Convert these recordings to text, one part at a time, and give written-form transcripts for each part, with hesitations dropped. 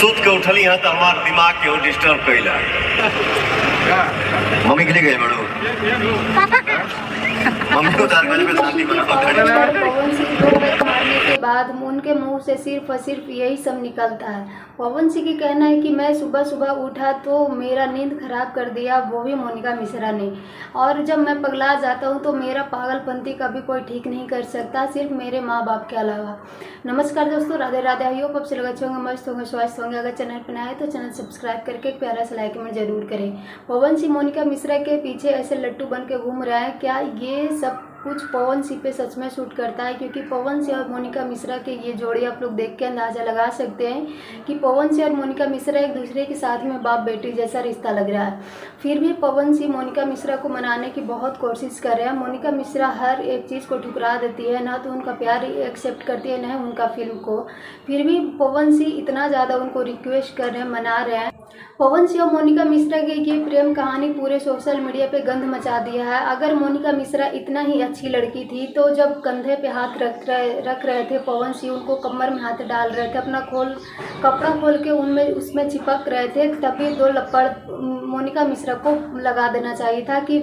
सूत के उठली है तो हमार दिमाग के डिस्टर्ब कैला। मम्मी के लिए गए बड़ो मम्मी को तार में शांति पवन सिंह को मारने के बाद उनके मुंह से सिर्फ और सिर्फ यही सब निकलता है। पवन सिंह की कहना है कि मैं सुबह सुबह उठा तो मेरा नींद खराब कर दिया, वो भी मोनिका मिश्रा ने, और जब मैं पगला जाता हूँ तो मेरा पागलपंती कभी कोई ठीक नहीं कर सकता, सिर्फ मेरे माँ बाप के अलावा। नमस्कार दोस्तों, राधे राधे। आई होप आप सब लोग अच्छे होंगे, मस्त होंगे, स्वस्थ होंगे। अगर चैनल पर नए तो चैनल सब्सक्राइब करके एक प्यारा सा लाइक कमेंट जरूर करें। पवन सिंह मोनिका मिश्रा के पीछे ऐसे लट्टू बन के घूम रहा है, क्या ये सब कुछ पवन सिंह पे सच में शूट करता है? क्योंकि पवन सिंह और मोनिका मिश्रा के ये जोड़ी आप लोग देख के अंदाज़ा लगा सकते हैं कि पवन सिंह और मोनिका मिश्रा एक दूसरे के साथ में बाप बेटी जैसा रिश्ता लग रहा है। फिर भी पवन सिंह मोनिका मिश्रा को मनाने की बहुत कोशिश कर रहे हैं। मोनिका मिश्रा हर एक चीज़ को ठुकरा देती है, ना तो उनका प्यार एक्सेप्ट करती है, न उनका फिल्म को। फिर भी पवन सिंह इतना ज़्यादा उनको रिक्वेस्ट कर रहे हैं, मना रहे हैं। पवन सिंह और मोनिका मिश्रा की ये प्रेम कहानी पूरे सोशल मीडिया पे गंध मचा दिया है। अगर मोनिका मिश्रा इतना ही अच्छी लड़की थी तो जब कंधे पे हाथ रख रहे थे पवन सिंह, उनको कमर में हाथ डाल रहे थे, अपना कपड़ा खोल के उसमें चिपक रहे थे, तभी दो लपड़ मोनिका मिश्रा को लगा देना चाहिए था कि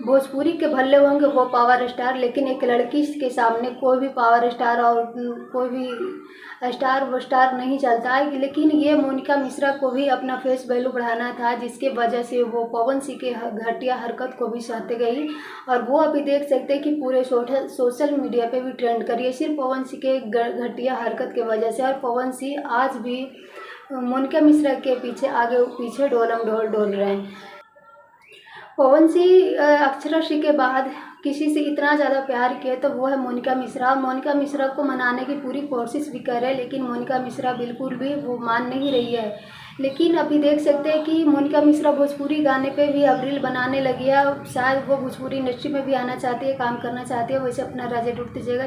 भोजपुरी के भले होंगे वो पावर स्टार, लेकिन एक लड़की के सामने कोई भी पावर स्टार और कोई भी स्टार वो स्टार नहीं चलता है। लेकिन ये मोनिका मिश्रा को भी अपना फेस वैल्यू बढ़ाना था, जिसके वजह से वो पवन सिंह के घटिया हरकत को भी सहते गई, और वो अभी देख सकते हैं कि पूरे सोशल मीडिया पे भी ट्रेंड करिए सिर्फ पवन सिंह के घटिया हरकत की वजह से। और पवन सिंह आज भी मोनिका मिश्रा के पीछे आगे पीछे डोलम डोल रहे हैं। पवन सिंह अक्षरा सिंह के बाद किसी से इतना ज़्यादा प्यार किया तो वो है मोनिका मिश्रा। मोनिका मिश्रा को मनाने की पूरी कोशिश भी कर रहे हैं, लेकिन मोनिका मिश्रा बिल्कुल भी वो मान नहीं रही है। लेकिन अभी देख सकते हैं कि मोनिका मिश्रा भोजपुरी गाने पे भी अब रील बनाने लगी है। शायद वो भोजपुरी इंडस्ट्री में भी आना चाहती है, काम करना चाहती है, वैसे अपना राजा डूब दीजिएगा।